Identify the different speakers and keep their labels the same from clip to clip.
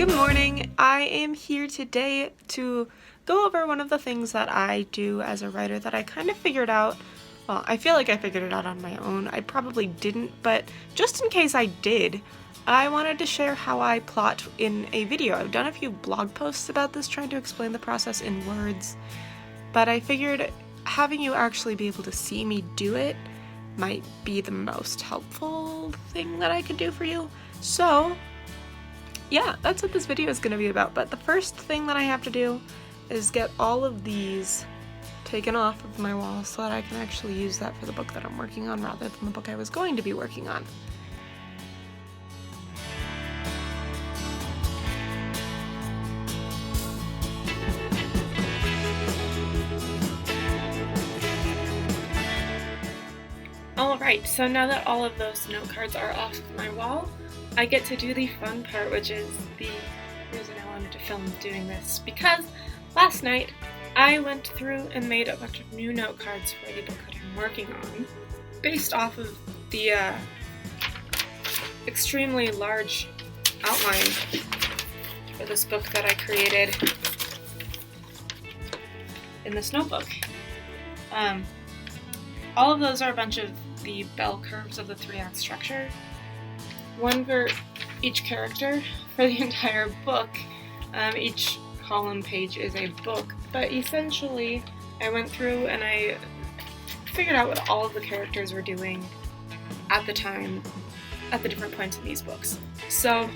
Speaker 1: Good morning. I am here today to go over one of the things that I do as a writer that I kind of figured out. Well, I feel like I figured it out on my own. I probably didn't, but just in case I did, I wanted to share how I plot in a video. I've done a few blog posts about this trying to explain the process in words, but I figured having you actually be able to see me do it might be the most helpful thing that I could do for you. So yeah, that's what this video is going to be about. But the first thing that I have to do is get all of these taken off of my wall so that I can actually use that for the book that I'm working on rather than the book I was going to be working on. Alright, so now that all of those note cards are off of my wall, I get to do the fun part, which is the reason I wanted to film doing this, because last night I went through and made a bunch of new note cards for the book that I'm working on, based off of the extremely large outline for this book that I created in this notebook. All of those are a bunch of the bell curves of the 3-act structure. One for each character for the entire book. Each column page is a book, but essentially I went through and I figured out what all of the characters were doing at the time, at the different points in these books. So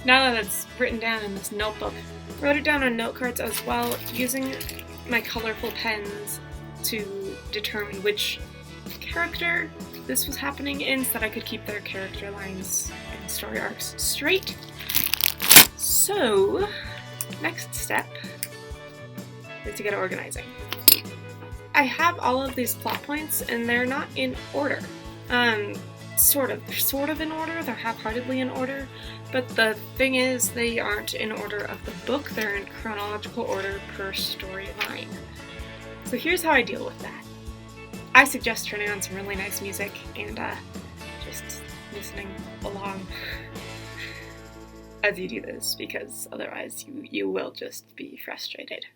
Speaker 1: now that it's written down in this notebook, I wrote it down on note cards as well, using my colorful pens to determine which character this was happening in so that I could keep their character lines and story arcs straight. So, next step is to get organizing. I have all of these plot points and they're not in order. They're sort of in order, they're half-heartedly in order, but the thing is they aren't in order of the book, they're in chronological order per storyline. So here's how I deal with that. I suggest turning on some really nice music and just listening along as you do this, because otherwise you will just be frustrated.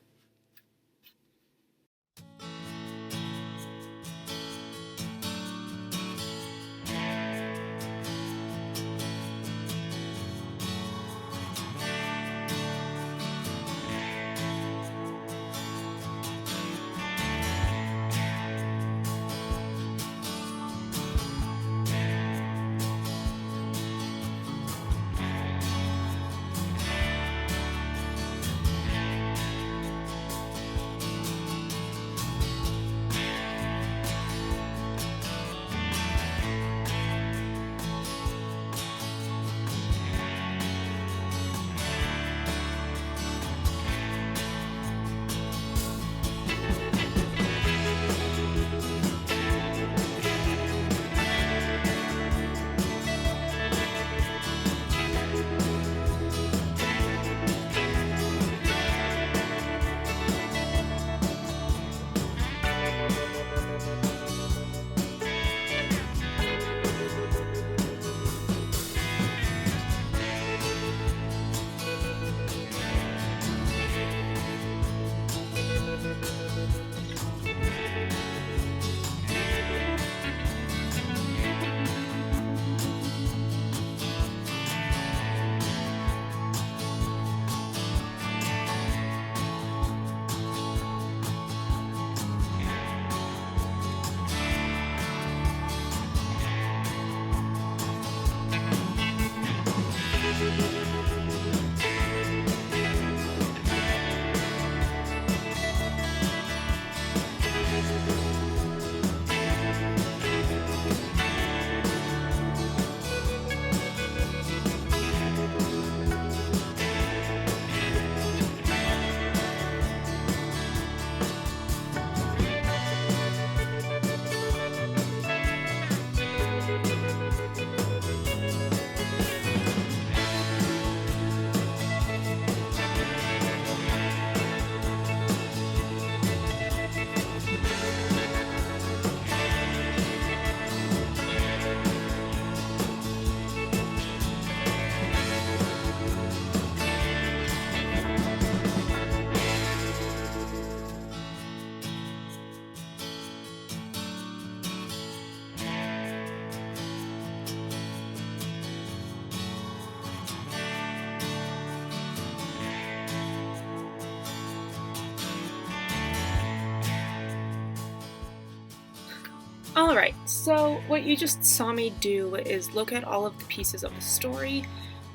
Speaker 1: Alright, so what you just saw me do is look at all of the pieces of the story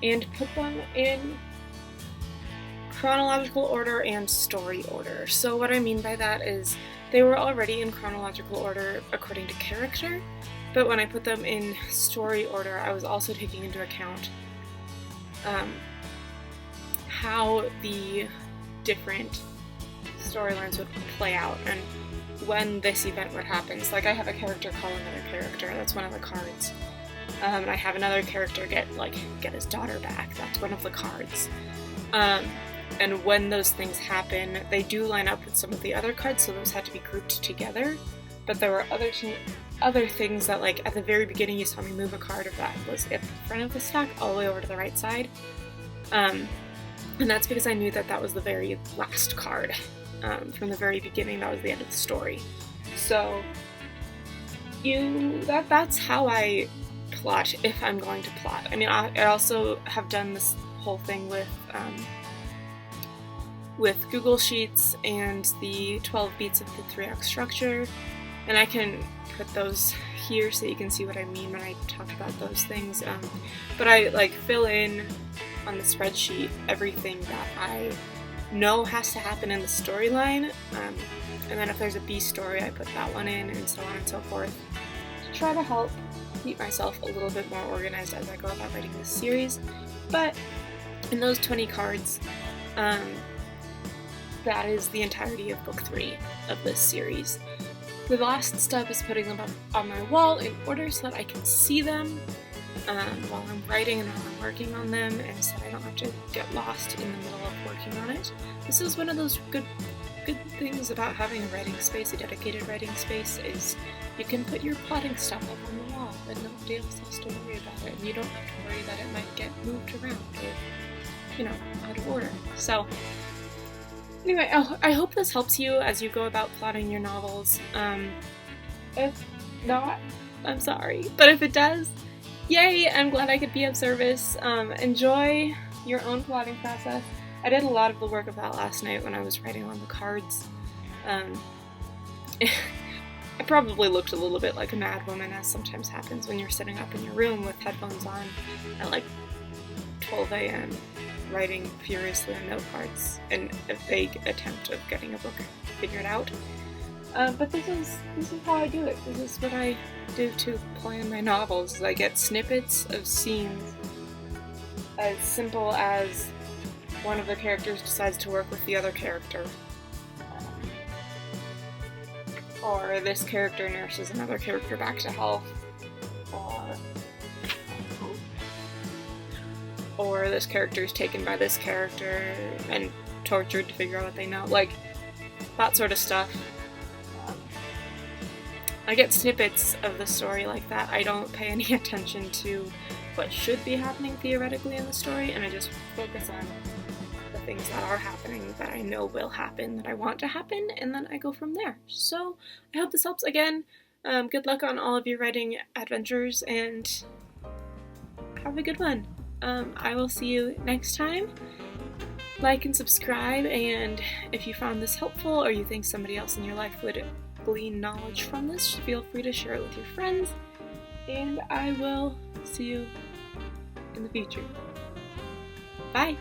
Speaker 1: and put them in chronological order and story order. So what I mean by that is they were already in chronological order according to character, but when I put them in story order, I was also taking into account how the different storylines would play out and when this event would happen. So like I have a character call another character, that's one of the cards. I have another character get his daughter back, that's one of the cards. And when those things happen, they do line up with some of the other cards, so those had to be grouped together. But there were other things that, like, at the very beginning you saw me move a card of that was at the front of the stack all the way over to the right side. And that's because I knew that that was the very last card. From the very beginning, that was the end of the story. So that's how I plot if I'm going to plot. I mean, I also have done this whole thing with Google Sheets and the 12 beats of the 3-act structure, and I can put those here so you can see what I mean when I talk about those things. But I fill in on the spreadsheet everything that I know has to happen in the storyline, and then if there's a B story, I put that one in, and so on and so forth, to try to help keep myself a little bit more organized as I go about writing this series. But in those 20 cards, that is the entirety of book 3 of this series. The last step is putting them up on my wall in order so that I can see them while I'm writing and while I'm working on them, and so I don't have to get lost in the middle of working on it. This is one of those good things about having a writing space, a dedicated writing space, is you can put your plotting stuff up on the wall and nobody else has to worry about it, and you don't have to worry that it might get moved around or, out of order. So anyway, I hope this helps you as you go about plotting your novels. If not, I'm sorry. But if it does, yay, I'm glad I could be of service. Enjoy your own plotting process. I did a lot of the work of that last night when I was writing on the cards. I probably looked a little bit like a mad woman, as sometimes happens when you're sitting up in your room with headphones on at like 12 a.m. writing furiously on note cards in a vague attempt of getting a book figured out. But this is how I do it. This is what I do to plan my novels. I get snippets of scenes as simple as one of the characters decides to work with the other character. Or this character nurses another character back to health. Or this character is taken by this character and tortured to figure out what they know. Like, that sort of stuff. I get snippets of the story like that. I don't pay any attention to what should be happening theoretically in the story, and I just focus on the things that are happening, that I know will happen, that I want to happen, and then I go from there. So, I hope this helps. Again, good luck on all of your writing adventures, and have a good one. I will see you next time. Like and subscribe, and if you found this helpful or you think somebody else in your life would glean knowledge from this, feel free to share it with your friends, and I will see you in the future. Bye!